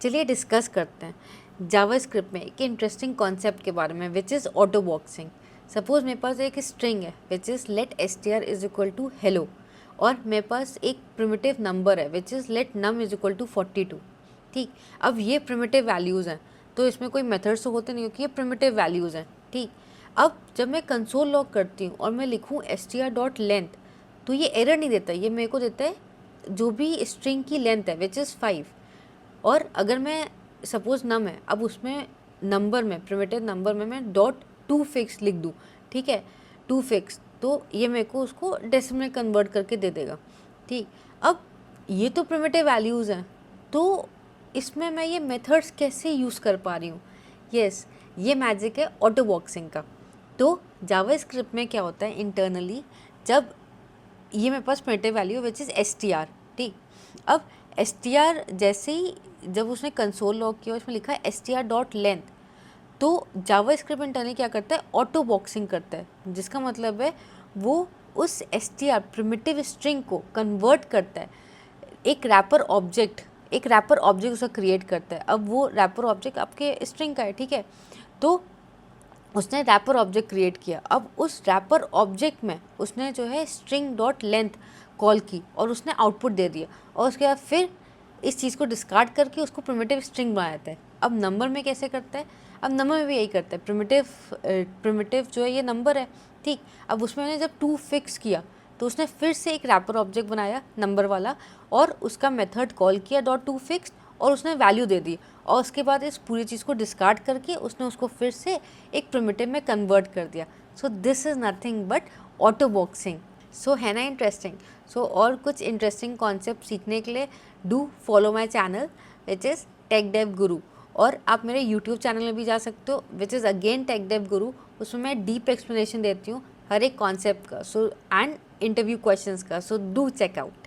चलिए डिस्कस करते हैं जावास्क्रिप्ट में एक इंटरेस्टिंग कॉन्सेप्ट के बारे में which is auto boxing. Suppose मेरे पास एक स्ट्रिंग है which is let str is equal to hello, और मेरे पास एक प्रिमिटिव नंबर है which is let num is equal to 42। ठीक, अब ये प्रिमिटिव वैल्यूज़ हैं तो इसमें कोई मेथड्स तो होते नहीं, क्योंकि ये प्रिमिटिव वैल्यूज़ हैं। ठीक, अब जब मैं कंसोल लॉग करती हूँ और मैं लिखूँ str.length, तो ये एरर नहीं देता, ये मेरे को देता है जो भी स्ट्रिंग की लेंथ है विच इज़ 5। और अगर मैं सपोज़ नम है, अब उसमें नंबर में प्रिमिटिव नंबर में मैं .2 फिक्स लिख दूँ, ठीक है, 2 फिक्स, तो ये मेरे को उसको डेसिमल कन्वर्ट करके दे देगा। ठीक, अब ये तो प्रिमिटिव वैल्यूज़ हैं, तो इसमें मैं ये मेथड्स कैसे यूज़ कर पा रही हूँ? यस, ये मैजिक है ऑटो बॉक्सिंग का। तो जावास्क्रिप्ट में क्या होता है इंटरनली, जब ये मेरे पास primitive value which is str। ठीक, अब str जैसे ही जब उसने कंसोल लॉग किया, उसमें लिखा है str.length, तो जावास्क्रिप्ट इंटरनली क्या करता है, ऑटो बॉक्सिंग करता है, जिसका मतलब है वो उस str प्रिमिटिव स्ट्रिंग को कन्वर्ट करता है एक रैपर ऑब्जेक्ट उसका क्रिएट करता है। अब वो रैपर ऑब्जेक्ट आपके स्ट्रिंग का है, ठीक है, तो उसने रैपर ऑब्जेक्ट क्रिएट किया। अब उस रैपर ऑब्जेक्ट में उसने जो है string.length कॉल की और उसने आउटपुट दे दिया, और उसके बाद फिर इस चीज़ को डिस्कार्ड करके उसको प्रिमिटिव स्ट्रिंग बना देता है। अब नंबर में कैसे करता है, अब नंबर में भी यही करता है, प्रिमिटिव जो है ये नंबर है। ठीक, अब उसमें मैंने जब 2 फिक्स किया तो उसने फिर से एक रैपर ऑब्जेक्ट बनाया नंबर वाला, और उसका मेथड कॉल किया .2 फिक्स, और उसने वैल्यू दे दी, और उसके बाद इस पूरी चीज़ को डिस्कार्ड करके उसने उसको फिर से एक प्रिमिटिव में कन्वर्ट कर दिया। So this is nothing but auto boxing. So है ना इंटरेस्टिंग। सो और कुछ इंटरेस्टिंग कॉन्सेप्ट सीखने के लिए do follow my channel which is Tech Dev Guru, और आप मेरे यूट्यूब चैनल में भी जा सकते हो which is again Tech Dev Guru. उसमें मैं डीप एक्सप्लेनेशन देती हूँ हर एक कॉन्सेप्ट का, सो एंड इंटरव्यू क्वेश्चंस का, सो डू चेक आउट।